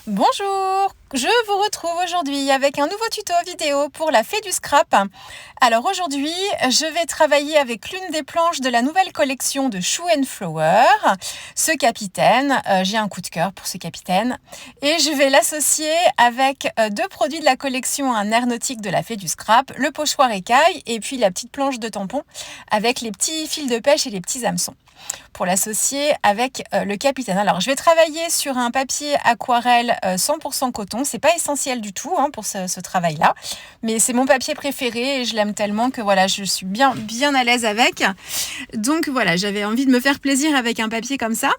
Bonjour, je vous retrouve aujourd'hui avec un nouveau tuto vidéo pour la fée du scrap. Alors aujourd'hui, je vais travailler avec l'une des planches de la nouvelle collection de Shoe and Flower, ce capitaine. J'ai un coup de cœur pour ce capitaine et je vais l'associer avec deux produits de la collection Un air nautique de la fée du scrap, le pochoir écaille et puis la petite planche de tampon avec les petits fils de pêche et les petits hameçons, pour l'associer avec le capitaine. Alors, je vais travailler sur un papier aquarelle 100% coton. C'est pas essentiel du tout pour ce travail-là, mais c'est mon papier préféré et je l'aime tellement que voilà, je suis bien à l'aise avec. Donc voilà, j'avais envie de me faire plaisir avec un papier comme ça.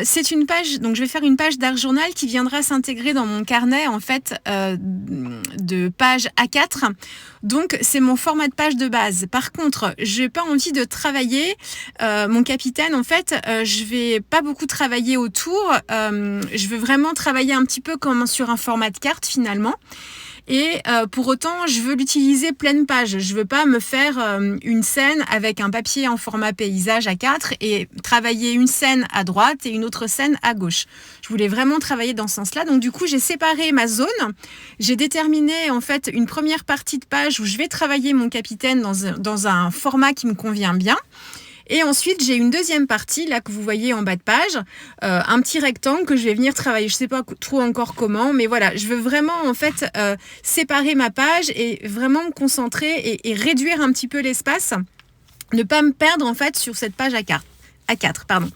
C'est une page, donc je vais faire une page d'art journal qui viendra s'intégrer dans mon carnet en fait de pages A4. Donc c'est mon format de page de base. Par contre, j'ai pas envie de travailler mon capitaine. En fait, je vais pas beaucoup travailler autour. Je veux vraiment travailler un petit peu comme sur un format de carte finalement. Et pour autant, je veux l'utiliser pleine page. Je veux pas me faire une scène avec un papier en format paysage A4 et travailler une scène à droite et une autre scène à gauche. Je voulais vraiment travailler dans ce sens-là. Donc du coup, j'ai séparé ma zone. J'ai déterminé en fait une première partie de page où je vais travailler mon capitaine dans un format qui me convient bien. Et ensuite, j'ai une deuxième partie, là, que vous voyez en bas de page, un petit rectangle que je vais venir travailler. Je ne sais pas trop encore comment, mais voilà, je veux vraiment, en fait, séparer ma page et vraiment me concentrer et réduire un petit peu l'espace, ne pas me perdre, en fait, sur cette page A4, pardon.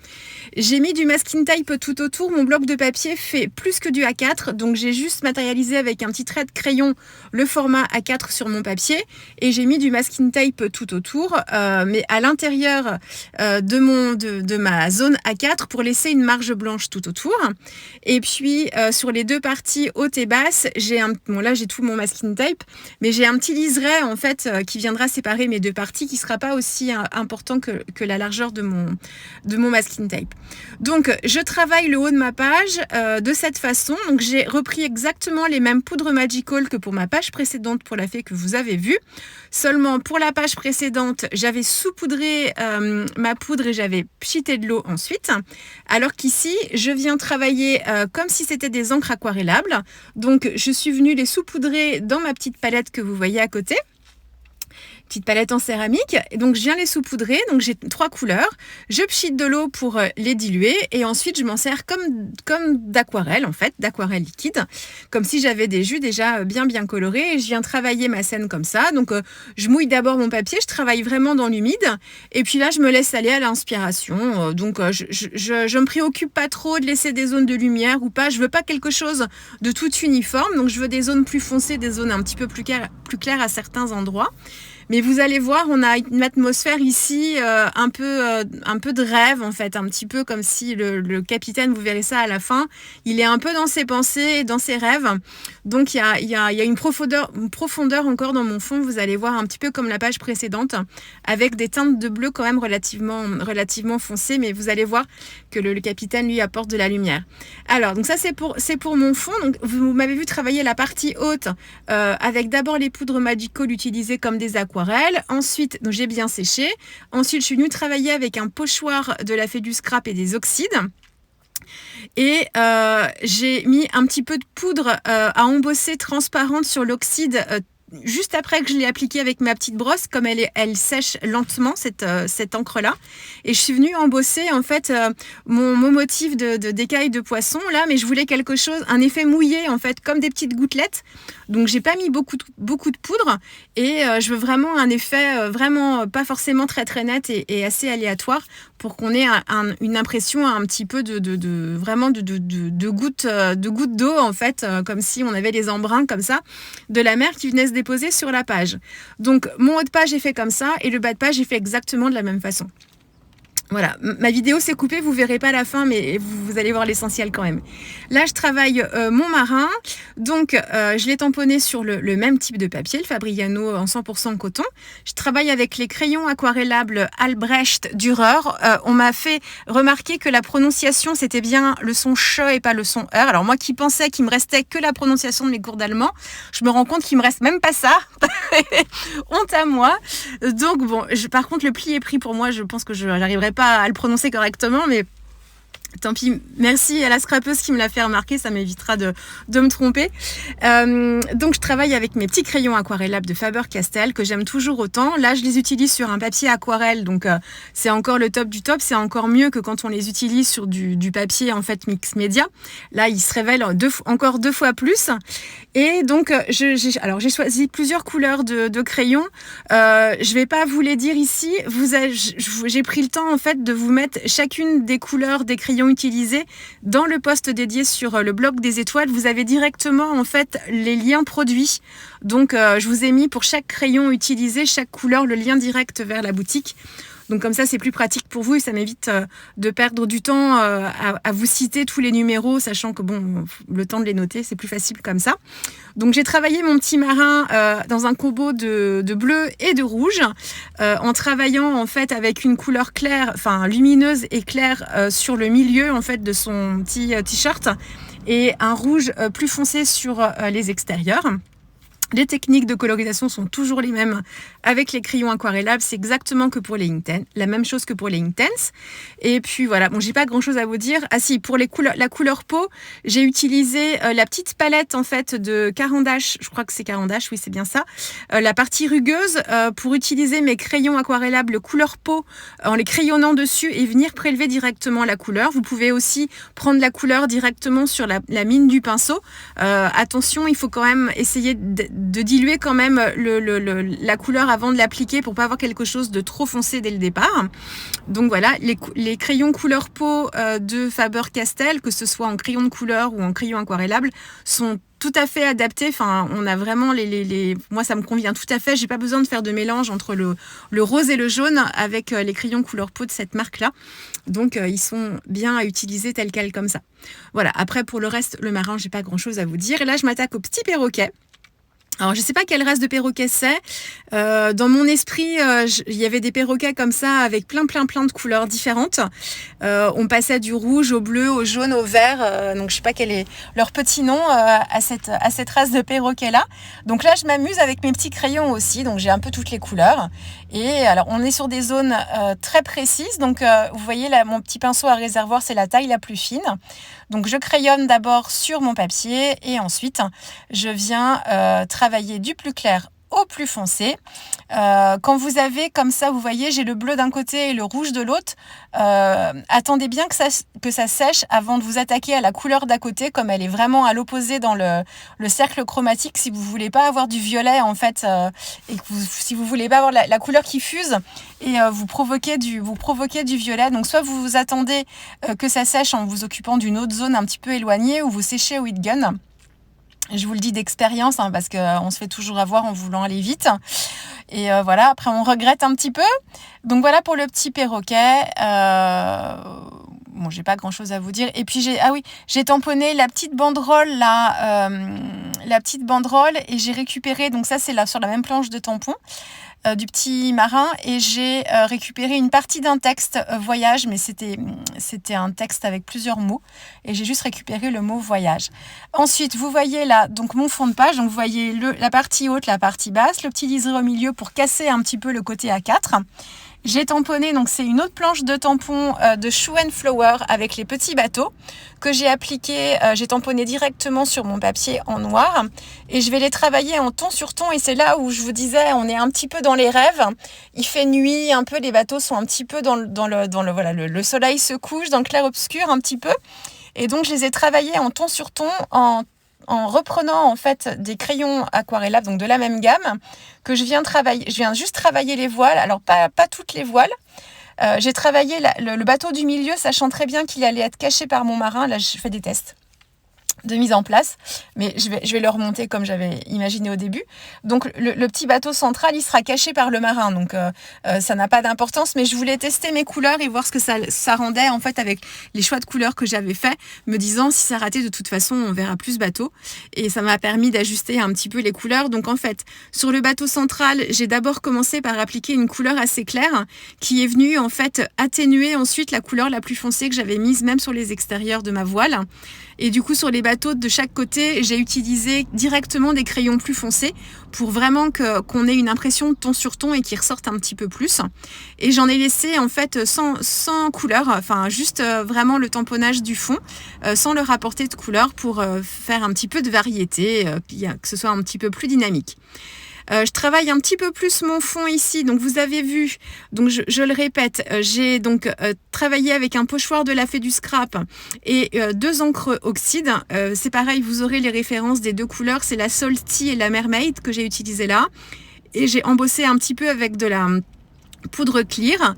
J'ai mis du masking tape tout autour. Mon bloc de papier fait plus que du A4, donc j'ai juste matérialisé avec un petit trait de crayon le format A4 sur mon papier et j'ai mis du masking tape tout autour, mais à l'intérieur de ma zone A4 pour laisser une marge blanche tout autour. Et puis sur les deux parties haute et basse, là j'ai tout mon masking tape, mais j'ai un petit liseré en fait qui viendra séparer mes deux parties, qui sera pas aussi important que la largeur de mon masking tape. Donc je travaille le haut de ma page de cette façon. Donc j'ai repris exactement les mêmes poudres Magical que pour ma page précédente pour la fée que vous avez vue. Seulement pour la page précédente, j'avais saupoudré ma poudre et j'avais pchité de l'eau ensuite. Alors qu'ici, je viens travailler comme si c'était des encres aquarellables. Donc je suis venue les saupoudrer dans ma petite palette que vous voyez à côté. Petite palette en céramique, et donc je viens les saupoudrer, donc j'ai 3 couleurs, je pchite de l'eau pour les diluer et ensuite je m'en sers comme d'aquarelle en fait, d'aquarelle liquide, comme si j'avais des jus déjà bien colorés et je viens travailler ma scène comme ça. Donc je mouille d'abord mon papier, je travaille vraiment dans l'humide et puis là je me laisse aller à l'inspiration, donc je me préoccupe pas trop de laisser des zones de lumière ou pas, je veux pas quelque chose de tout uniforme, donc je veux des zones plus foncées, des zones un petit peu plus claires à certains endroits. Mais vous allez voir, on a une atmosphère ici un peu de rêve en fait, un petit peu comme si le capitaine, vous verrez ça à la fin, il est un peu dans ses pensées, dans ses rêves. Donc il y a une profondeur encore dans mon fond, vous allez voir un petit peu comme la page précédente, avec des teintes de bleu quand même relativement foncées, mais vous allez voir que le capitaine lui apporte de la lumière. Alors donc ça c'est pour mon fond. Donc vous m'avez vu travailler la partie haute avec d'abord les poudres Magical utilisées comme des aquarelles. Ensuite, donc j'ai bien séché. Ensuite, je suis venue travailler avec un pochoir de la fée du scrap et des oxydes. Et j'ai mis un petit peu de poudre à embosser transparente sur l'oxyde juste après que je l'ai appliquée avec ma petite brosse, comme elle sèche lentement cette encre là, et je suis venue embosser en fait mon motif d'écaille de poisson là, mais je voulais quelque chose, un effet mouillé en fait, comme des petites gouttelettes. Donc j'ai pas mis beaucoup de poudre et je veux vraiment un effet vraiment pas forcément très net et assez aléatoire pour qu'on ait une impression un petit peu vraiment de gouttes d'eau en fait, comme si on avait les embruns comme ça de la mer qui venaient se déposer sur la page. Donc mon haut de page est fait comme ça et le bas de page est fait exactement de la même façon. Voilà, ma vidéo s'est coupée, vous verrez pas la fin, mais vous allez voir l'essentiel quand même. Là, je travaille mon marin, donc je l'ai tamponné sur le même type de papier, le Fabriano en 100% coton. Je travaille avec les crayons aquarellables Albrecht Dürer. On m'a fait remarquer que la prononciation, c'était bien le son che et pas le son er. Alors moi qui pensais qu'il me restait que la prononciation de mes cours d'allemand, je me rends compte qu'il me reste même pas ça. Honte à moi. Donc bon, par contre le pli est pris pour moi, je pense que je n'arriverai pas à le prononcer correctement, mais Tant pis, merci à la scrapeuse qui me l'a fait remarquer, ça m'évitera de me tromper. Donc je travaille avec mes petits crayons aquarellables de Faber-Castell que j'aime toujours autant. Là je les utilise sur un papier aquarelle, donc c'est encore le top du top, c'est encore mieux que quand on les utilise sur du papier en fait mix média. Là ils se révèlent encore 2 fois plus. Et donc j'ai choisi plusieurs couleurs de crayons. Je vais pas vous les dire ici, j'ai pris le temps en fait de vous mettre chacune des couleurs des crayons utilisés dans le post dédié sur le blog des étoiles. Vous avez directement en fait les liens produits. Donc je vous ai mis pour chaque crayon utilisé, chaque couleur, le lien direct vers la boutique. Donc comme ça, c'est plus pratique pour vous et ça m'évite de perdre du temps à vous citer tous les numéros, sachant que bon, le temps de les noter, c'est plus facile comme ça. Donc j'ai travaillé mon petit marin dans un combo de bleu et de rouge, en travaillant en fait avec une couleur claire, enfin lumineuse et claire sur le milieu en fait de son petit t-shirt et un rouge plus foncé sur les extérieurs. Les techniques de colorisation sont toujours les mêmes avec les crayons aquarellables, c'est exactement que pour les Inktense, la même chose que pour les Inktense. Et puis voilà, bon, j'ai pas grand chose à vous dire. Ah si, pour la couleur peau, j'ai utilisé la petite palette en fait de Caran d'Ache, je crois que c'est Caran d'Ache, oui c'est bien ça, la partie rugueuse pour utiliser mes crayons aquarellables couleur peau en les crayonnant dessus et venir prélever directement la couleur. Vous pouvez aussi prendre la couleur directement sur la mine du pinceau. Attention, il faut quand même essayer de diluer quand même la couleur avant de l'appliquer pour pas avoir quelque chose de trop foncé dès le départ. Donc voilà, les crayons couleur peau de Faber-Castell, que ce soit en crayon de couleur ou en crayon aquarellable, sont tout à fait adaptés. Enfin, on a vraiment moi ça me convient tout à fait. J'ai pas besoin de faire de mélange entre le rose et le jaune avec les crayons couleur peau de cette marque-là. Donc ils sont bien à utiliser tels quels comme ça. Voilà. Après pour le reste, le marin, j'ai pas grand-chose à vous dire. Et là, je m'attaque au petit perroquet. Alors, je sais pas quelle race de perroquet c'est. Dans mon esprit, il y avait des perroquets comme ça avec plein de couleurs différentes. On passait du rouge au bleu, au jaune, au vert. Donc, je sais pas quel est leur petit nom à cette race de perroquet-là. Donc là, je m'amuse avec mes petits crayons aussi. Donc, j'ai un peu toutes les couleurs. Et alors, on est sur des zones très précises. Donc, vous voyez là, mon petit pinceau à réservoir, c'est la taille la plus fine. Donc, je crayonne d'abord sur mon papier et ensuite, je viens travailler du plus clair au plus foncé. Quand vous avez comme ça, vous voyez, j'ai le bleu d'un côté et le rouge de l'autre. Attendez bien que ça sèche avant de vous attaquer à la couleur d'à côté, comme elle est vraiment à l'opposé dans le cercle chromatique. Si vous voulez pas avoir du violet en fait, et que si vous voulez pas avoir la couleur qui fuse et vous provoquez du violet. Donc soit vous attendez que ça sèche en vous occupant d'une autre zone un petit peu éloignée, ou vous séchez au heat gun. Je vous le dis d'expérience, parce qu'on se fait toujours avoir en voulant aller vite. Et voilà, après on regrette un petit peu. Donc voilà pour le petit perroquet. Bon, j'ai pas grand chose à vous dire. Et puis j'ai tamponné la petite banderole là, et j'ai récupéré, donc ça c'est là sur la même planche de tampon du petit marin, et j'ai récupéré une partie d'un texte voyage, mais c'était un texte avec plusieurs mots, et j'ai juste récupéré le mot voyage. Ensuite, vous voyez là, donc mon fond de page, donc vous voyez la partie haute, la partie basse, le petit liseré au milieu pour casser un petit peu le côté A4. J'ai tamponné, donc c'est une autre planche de tampon de Shoe & Flower avec les petits bateaux que j'ai appliqué, j'ai tamponné directement sur mon papier en noir, et je vais les travailler en ton sur ton, et c'est là où je vous disais, on est un petit peu dans les rêves. Il fait nuit un peu, les bateaux sont un petit peu voilà, le soleil se couche dans le clair-obscur un petit peu, et donc je les ai travaillés en ton sur ton, en reprenant en fait des crayons aquarellables, donc de la même gamme, que je viens travailler. Je viens juste travailler les voiles, alors pas toutes les voiles. J'ai travaillé le bateau du milieu, sachant très bien qu'il allait être caché par mon marin. Là, je fais des tests de mise en place, mais je vais le remonter comme j'avais imaginé au début. Donc le petit bateau central, il sera caché par le marin, donc ça n'a pas d'importance, mais je voulais tester mes couleurs et voir ce que ça rendait en fait avec les choix de couleurs que j'avais fait, me disant si ça ratait, de toute façon on verra plus bateau, et ça m'a permis d'ajuster un petit peu les couleurs. Donc en fait, sur le bateau central, j'ai d'abord commencé par appliquer une couleur assez claire qui est venue en fait atténuer ensuite la couleur la plus foncée que j'avais mise même sur les extérieurs de ma voile. Et du coup, sur les bateaux de chaque côté, j'ai utilisé directement des crayons plus foncés pour vraiment qu'on ait une impression de ton sur ton et qu'ils ressortent un petit peu plus. Et j'en ai laissé en fait sans couleur, enfin juste vraiment le tamponnage du fond, sans leur apporter de couleur pour faire un petit peu de variété, que ce soit un petit peu plus dynamique. Je travaille un petit peu plus mon fond ici, donc vous avez vu, donc je le répète, j'ai donc travaillé avec un pochoir de la Fée du Scrap et 2 encres oxyde. C'est pareil, vous aurez les références des 2 couleurs, c'est la Salty et la Mermaid que j'ai utilisé là. Et j'ai embossé un petit peu avec de la poudre clear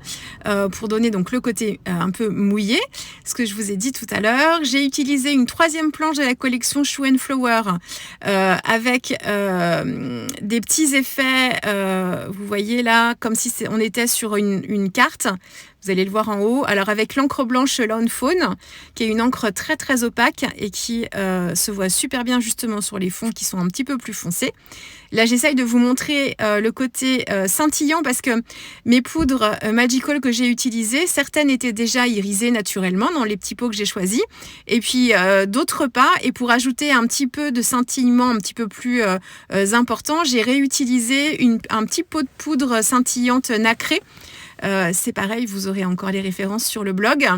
pour donner donc le côté un peu mouillé, ce que je vous ai dit tout à l'heure. J'ai utilisé une 3e planche de la collection Shoe & Flower avec des petits effets, vous voyez là, comme si on était sur une carte. Vous allez le voir en haut. Alors avec l'encre blanche Lawn Fawn, qui est une encre très très opaque et qui se voit super bien justement sur les fonds qui sont un petit peu plus foncés. Là, j'essaye de vous montrer le côté scintillant parce que mes poudres Magical que j'ai utilisées, certaines étaient déjà irisées naturellement dans les petits pots que j'ai choisis, et puis d'autres pas. Et pour ajouter un petit peu de scintillement un petit peu plus important, j'ai réutilisé un petit pot de poudre scintillante nacrée. C'est pareil, vous aurez encore les références sur le blog.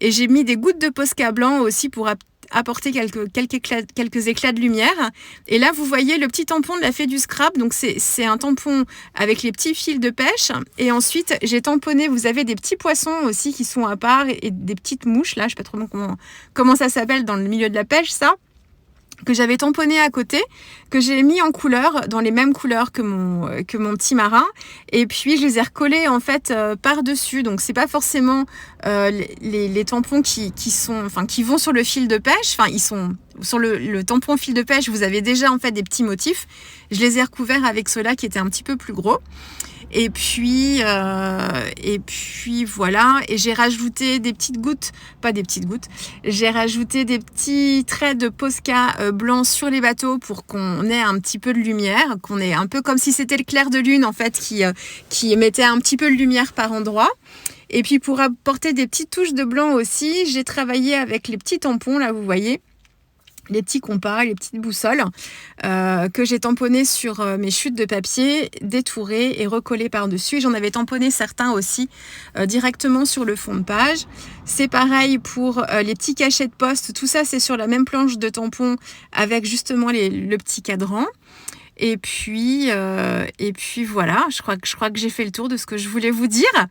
Et j'ai mis des gouttes de Posca blanc aussi pour apporter quelques éclats de lumière. Et là, vous voyez le petit tampon de la Fée du Scrap. Donc, c'est un tampon avec les petits fils de pêche. Et ensuite, j'ai tamponné, vous avez des petits poissons aussi qui sont à part et des petites mouches. Là, je ne sais pas trop comment ça s'appelle dans le milieu de la pêche, ça. Que j'avais tamponné à côté, que j'ai mis en couleur, dans les mêmes couleurs que mon petit marin, et puis je les ai recollés en fait par-dessus. Donc c'est pas forcément les tampons qui vont sur le fil de pêche, enfin ils sont sur le tampon fil de pêche, vous avez déjà en fait des petits motifs. Je les ai recouverts avec ceux-là qui étaient un petit peu plus gros. Et puis voilà, et j'ai rajouté j'ai rajouté des petits traits de Posca blanc sur les bateaux pour qu'on ait un petit peu de lumière, qu'on ait un peu comme si c'était le clair de lune en fait qui émettait un petit peu de lumière par endroits. Et puis pour apporter des petites touches de blanc aussi, j'ai travaillé avec les petits tampons, là vous voyez, les petits compas, les petites boussoles que j'ai tamponnés sur mes chutes de papier, détourées et recollées par-dessus. Et j'en avais tamponné certains aussi directement sur le fond de page. C'est pareil pour les petits cachets de poste. Tout ça, c'est sur la même planche de tampon avec justement le petit cadran. Et puis voilà, je crois que j'ai fait le tour de ce que je voulais vous dire.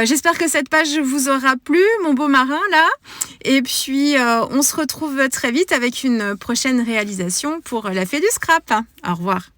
J'espère que cette page vous aura plu, mon beau marin là. Et puis on se retrouve très vite avec une prochaine réalisation pour la Fée du Scrap. Au revoir.